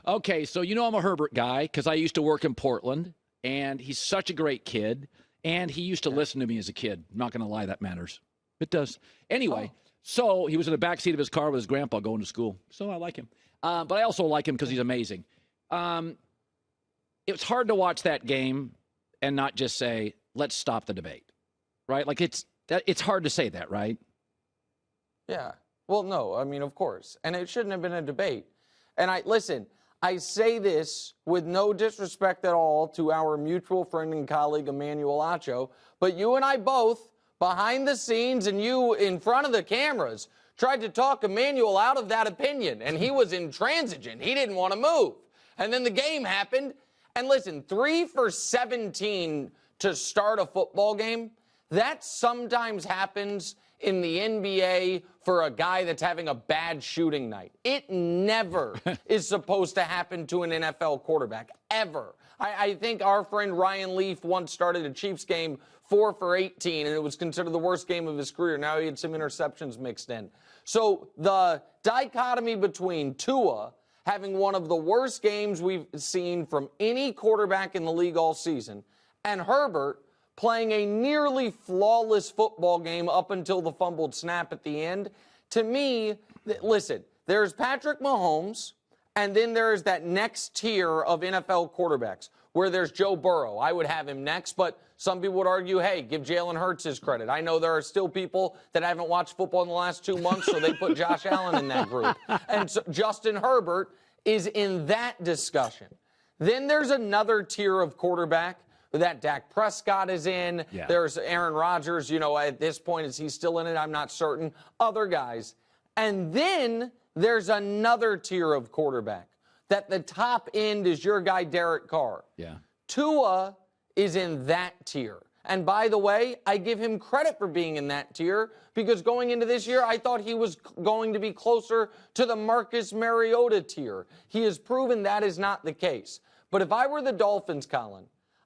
Okay, so I'm a Herbert guy because I used to work in Portland, and he's such a great kid, and he used to listen to me as a kid. I'm not going to lie, that matters. It does. Anyway, so he was in the backseat of his car with his grandpa going to school, so I like him. But I also like him because he's amazing. It's hard to watch that game and not just say, let's stop the debate, right? Like, it's hard to say that, right? Yeah. Well, no, I mean, of course. And it shouldn't have been a debate. And I say this with no disrespect at all to our mutual friend and colleague, Emmanuel Acho, but you and I both, behind the scenes and you in front of the cameras, tried to talk Emmanuel out of that opinion, and he was intransigent. He didn't want to move. And then the game happened, and listen, 3 for 17 to start a football game, that sometimes happens in the NBA for a guy that's having a bad shooting night. It never is supposed to happen to an NFL quarterback, ever. I think our friend Ryan Leaf once started a Chiefs game 4 for 18, and it was considered the worst game of his career. Now he had some interceptions mixed in. So the dichotomy between Tua having one of the worst games we've seen from any quarterback in the league all season, and Herbert playing a nearly flawless football game up until the fumbled snap at the end. To me, listen, there's Patrick Mahomes, and then there's that next tier of NFL quarterbacks where there's Joe Burrow. I would have him next, but some people would argue, hey, give Jalen Hurts his credit. I know there are still people that haven't watched football in the last 2 months, so they put Josh Allen in that group. And so Justin Herbert is in that discussion. Then there's another tier of quarterback that Dak Prescott is in. Yeah. There's Aaron Rodgers, at this point, is he still in it? I'm not certain. Other guys. And then there's another tier of quarterback that the top end is your guy, Derek Carr. Yeah. Tua is in that tier. And by the way, I give him credit for being in that tier because going into this year, I thought he was going to be closer to the Marcus Mariota tier. He has proven that is not the case. But if I were the Dolphins, Colin,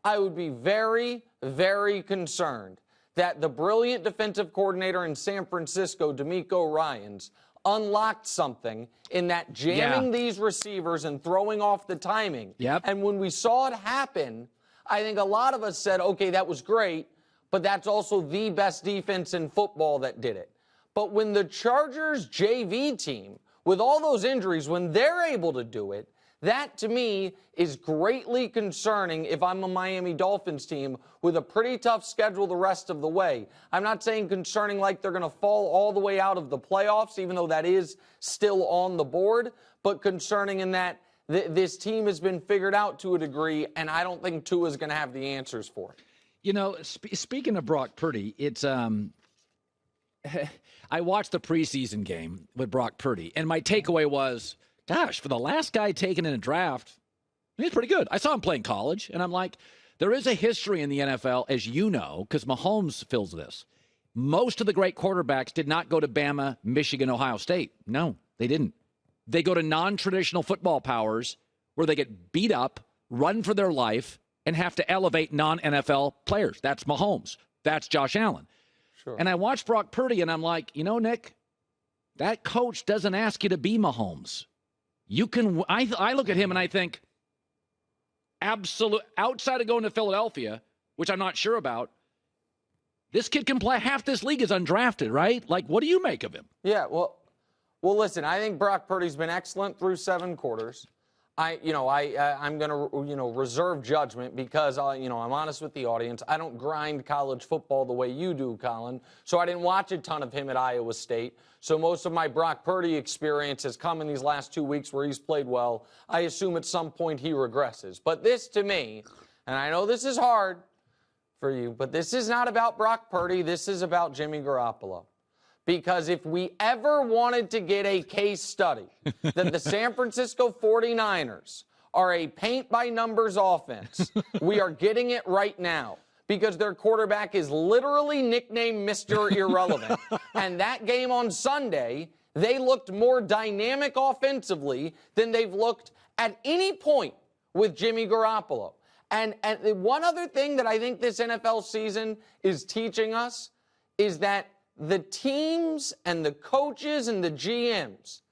I would be very, very concerned that the brilliant defensive coordinator in San Francisco, DeMeco Ryans, unlocked something in that jamming these receivers and throwing off the timing. Yep. And when we saw it happen, I think a lot of us said, okay, that was great, but that's also the best defense in football that did it. But when the Chargers JV team, with all those injuries, when they're able to do it, that, to me, is greatly concerning if I'm a Miami Dolphins team with a pretty tough schedule the rest of the way. I'm not saying concerning like they're going to fall all the way out of the playoffs, even though that is still on the board, but concerning in that this team has been figured out to a degree, and I don't think Tua is going to have the answers for it. Speaking of Brock Purdy, it's I watched the preseason game with Brock Purdy, and my takeaway was, gosh, for the last guy taken in a draft, he's pretty good. I saw him play in college, and I'm like, there is a history in the NFL, as you know, because Mahomes fills this. Most of the great quarterbacks did not go to Bama, Michigan, Ohio State. No, they didn't. They go to non-traditional football powers where they get beat up, run for their life, and have to elevate non-NFL players. That's Mahomes. That's Josh Allen. Sure. And I watched Brock Purdy, and I'm like, Nick, that coach doesn't ask you to be Mahomes. You can. I look at him and I think, absolute outside of going to Philadelphia, which I'm not sure about, this kid can play. Half this league is undrafted, right? Like, what do you make of him? Yeah, well, listen, I think Brock Purdy's been excellent through 7 quarters. I'm going to reserve judgment because I'm honest with the audience. I don't grind college football the way you do, Colin. So I didn't watch a ton of him at Iowa State. So most of my Brock Purdy experience has come in these last 2 weeks where he's played well. I assume at some point he regresses. But this, to me, and I know this is hard for you, but this is not about Brock Purdy. This is about Jimmy Garoppolo. Because if we ever wanted to get a case study that the San Francisco 49ers are a paint-by-numbers offense, we are getting it right now. Because their quarterback is literally nicknamed Mr. Irrelevant. And that game on Sunday, they looked more dynamic offensively than they've looked at any point with Jimmy Garoppolo. And one other thing that I think this NFL season is teaching us is that the teams and the coaches and the GMs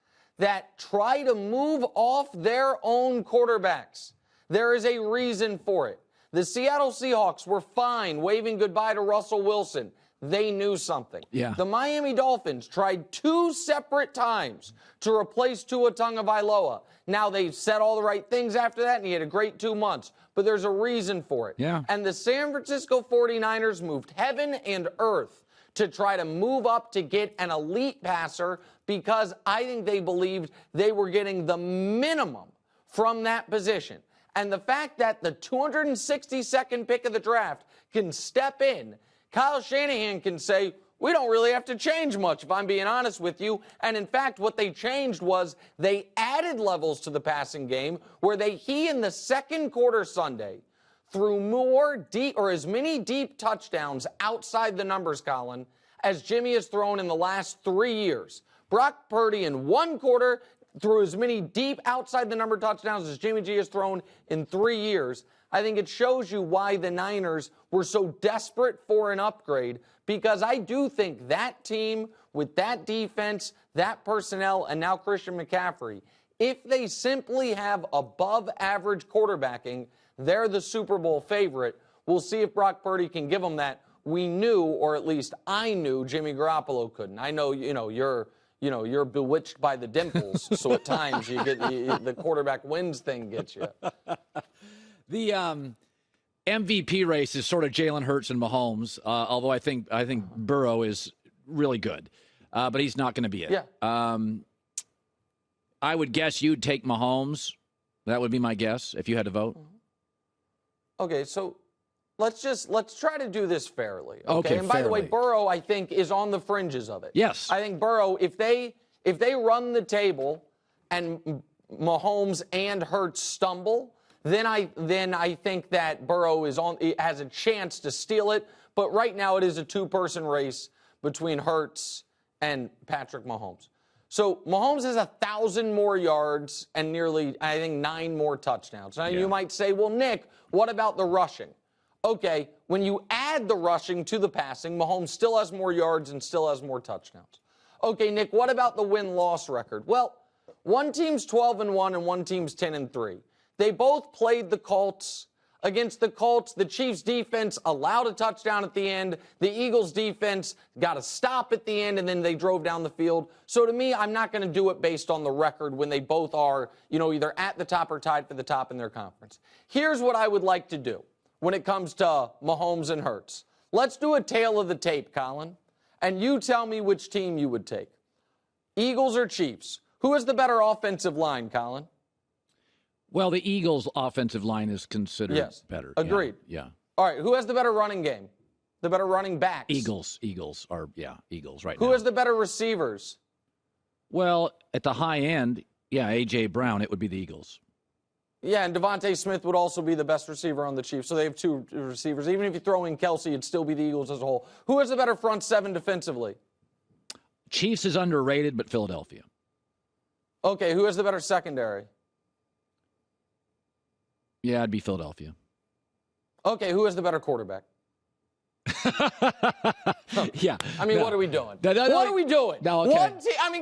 that try to move off their own quarterbacks. There is a reason for it. The Seattle Seahawks were fine waving goodbye to Russell Wilson. They knew something. Yeah. The Miami Dolphins tried 2 separate times to replace Tua Tagovailoa. Now, they said all the right things after that, and he had a great 2 months. But there's a reason for it. Yeah. And the San Francisco 49ers moved heaven and earth to try to move up to get an elite passer because I think they believed they were getting the minimum from that position. And the fact that the 262nd pick of the draft can step in, Kyle Shanahan can say, we don't really have to change much, if I'm being honest with you. And in fact, what they changed was they added levels to the passing game where he in the second quarter Sunday threw more deep or as many deep touchdowns outside the numbers, Colin, as Jimmy has thrown in the last 3 years. Brock Purdy in one quarter threw as many deep outside the number touchdowns as Jimmy G has thrown in 3 years. I think it shows you why the Niners were so desperate for an upgrade, because I do think that team with that defense, that personnel, and now Christian McCaffrey, if they simply have above average quarterbacking, they're the Super Bowl favorite. We'll see if Brock Purdy can give them that. We knew, or at least I knew, Jimmy Garoppolo couldn't. I know, you're bewitched by the dimples, so at times you get the quarterback wins thing gets you. The MVP race is sort of Jalen Hurts and Mahomes, although I think Burrow is really good, but he's not going to be it. Yeah. I would guess you'd take Mahomes. That would be my guess if you had to vote. Okay, so let's try to do this fairly. Okay, and by the way, fairly. Burrow, I think, is on the fringes of it. Yes. I think Burrow, if they run the table and Mahomes and Hurts stumble, then I think that Burrow has a chance to steal it. But right now it is a 2-person race between Hurts and Patrick Mahomes. So Mahomes has 1,000 more yards and nearly, I think, 9 more touchdowns. Now you might say, well, Nick, what about the rushing? Okay, when you add the rushing to the passing, Mahomes still has more yards and still has more touchdowns. Okay, Nick, what about the win-loss record? Well, one team's 12-1 and one team's 10-3. They both played the Colts. Against the Colts, the Chiefs' defense allowed a touchdown at the end. The Eagles' defense got a stop at the end, and then they drove down the field. So to me, I'm not going to do it based on the record when they both are, either at the top or tied for the top in their conference. Here's what I would like to do when it comes to Mahomes and Hurts. Let's do a tale of the tape, Colin, and you tell me which team you would take. Eagles or Chiefs? Who has the better offensive line, Colin? Well, the Eagles' offensive line is considered better. Agreed. Yeah. All right, who has the better running game? The better running backs? Eagles right now. Who has the better receivers? Well, at the high end, A.J. Brown, it would be the Eagles. Yeah, and Devontae Smith would also be the best receiver on the Chiefs. So they have 2 receivers. Even if you throw in Kelsey, it'd still be the Eagles as a whole. Who has the better front 7 defensively? Chiefs is underrated, but Philadelphia. Okay, who has the better secondary? Yeah, it'd be Philadelphia. Okay, who has the better quarterback? Yeah. I mean, what are we doing? What are we doing? No, okay.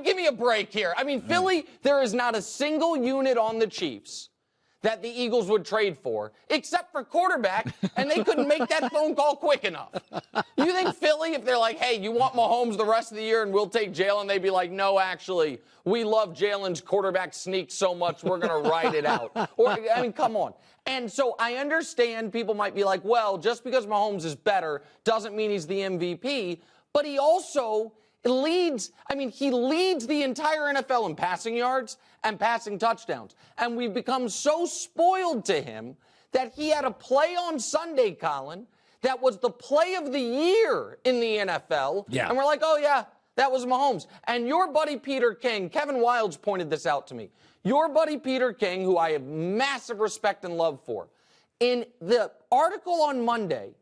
Give me a break here. I mean, Philly, there is not a single unit on the Chiefs that the Eagles would trade for, except for quarterback, and they couldn't make that phone call quick enough. You think Philly, if they're like, hey, you want Mahomes the rest of the year and we'll take Jalen, they'd be like, no, actually, we love Jalen's quarterback sneak so much, we're going to ride it out. Come on. And so I understand people might be like, well, just because Mahomes is better doesn't mean he's the MVP, but he also leads the entire NFL in passing yards and passing touchdowns. And we've become so spoiled to him that he had a play on Sunday, Colin, that was the play of the year in the NFL. Yeah. And we're like, oh, yeah, that was Mahomes. And your buddy Peter King, Kevin Wildes pointed this out to me. Your buddy Peter King, who I have massive respect and love for, in the article on Monday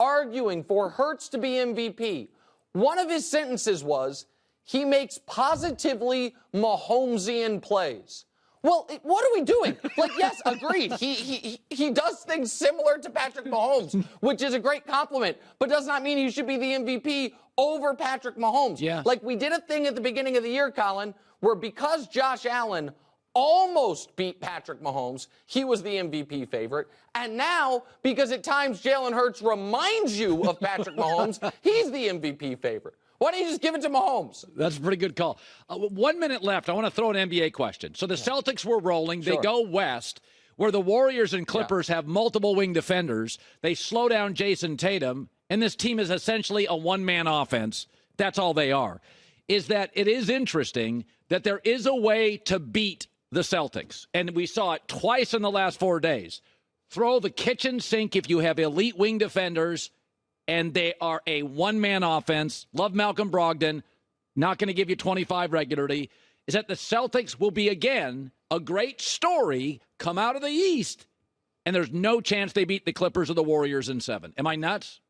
arguing for Hurts to be MVP, one of his sentences was, he makes positively Mahomesian plays. Well, what are we doing? Like, yes, agreed. He does things similar to Patrick Mahomes, which is a great compliment, but does not mean he should be the MVP over Patrick Mahomes. Yeah. Like, we did a thing at the beginning of the year, Colin, where because Josh Allen almost beat Patrick Mahomes, he was the MVP favorite. And now, because at times Jalen Hurts reminds you of Patrick Mahomes, he's the MVP favorite. Why don't you just give it to Mahomes? That's a pretty good call. 1 minute left. I want to throw an NBA question. So the Celtics were rolling. They go west, where the Warriors and Clippers have multiple wing defenders. They slow down Jason Tatum, and this team is essentially a one-man offense. That's all they are. Is that it is interesting that there is a way to beat the Celtics, and we saw it twice in the last 4 days. Throw the kitchen sink if you have elite wing defenders, and they are a one-man offense. Love Malcolm Brogdon. Not going to give you 25 regularly. Is that the Celtics will be, again, a great story, come out of the East, and there's no chance they beat the Clippers or the Warriors in 7. Am I nuts?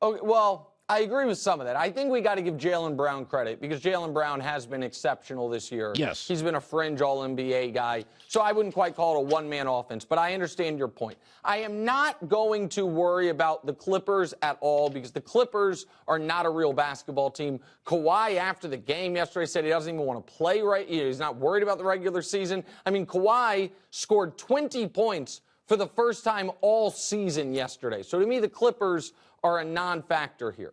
Okay, well, I agree with some of that. I think we got to give Jaylen Brown credit because Jaylen Brown has been exceptional this year. Yes. He's been a fringe All-NBA guy. So I wouldn't quite call it a one-man offense, but I understand your point. I am not going to worry about the Clippers at all because the Clippers are not a real basketball team. Kawhi, after the game yesterday, said he doesn't even want to play right. He's not worried about the regular season. I mean, Kawhi scored 20 points for the first time all season yesterday. So to me, the Clippers are a non-factor here.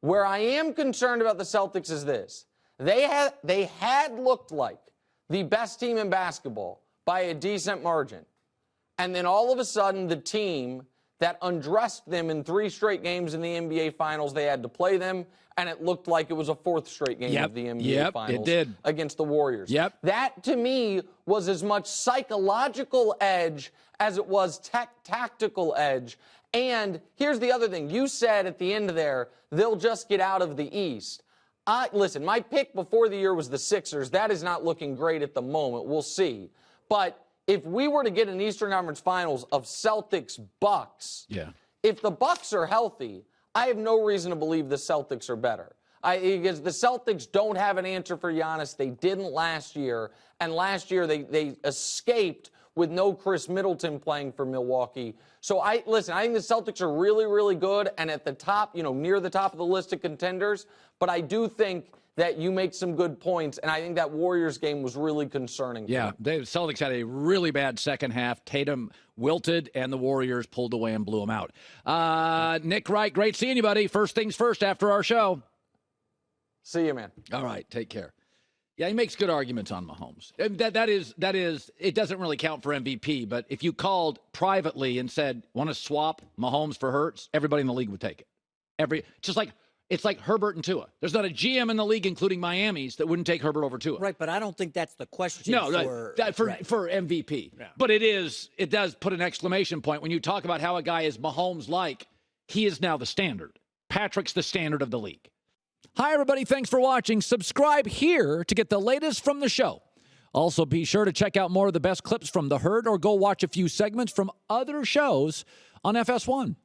Where I am concerned about the Celtics is this. They had looked like the best team in basketball by a decent margin. And then all of a sudden, the team that undressed them in 3 straight games in the NBA Finals, they had to play them, and it looked like it was a 4th straight game of the NBA Finals against the Warriors. That, to me, was as much psychological edge as it was tactical edge. And here's the other thing. You said at the end of there, they'll just get out of the East. Listen, my pick before the year was the Sixers. That is not looking great at the moment. We'll see. But if we were to get an Eastern Conference Finals of Celtics-Bucs, if the Bucs are healthy, I have no reason to believe the Celtics are better. Because the Celtics don't have an answer for Giannis. They didn't last year. And last year they escaped with no Chris Middleton playing for Milwaukee. So I think the Celtics are really, really good and at the top, near the top of the list of contenders. But I do think that you make some good points, and I think that Warriors game was really concerning. Yeah, the Celtics had a really bad second half. Tatum wilted, and the Warriors pulled away and blew them out. Nick Wright, great seeing you, buddy. First things first after our show. See you, man. All right, take care. Yeah, he makes good arguments on Mahomes. That is. It doesn't really count for MVP, but if you called privately and said, want to swap Mahomes for Hurts, everybody in the league would take it. It's like Herbert and Tua. There's not a GM in the league, including Miami's, that wouldn't take Herbert over Tua. Right, but I don't think that's the question for MVP. Yeah. But it does put an exclamation point when you talk about how a guy is Mahomes-like. He is now the standard. Patrick's the standard of the league. Hi, everybody. Thanks for watching. Subscribe here to get the latest from the show. Also, be sure to check out more of the best clips from The Herd or go watch a few segments from other shows on FS1.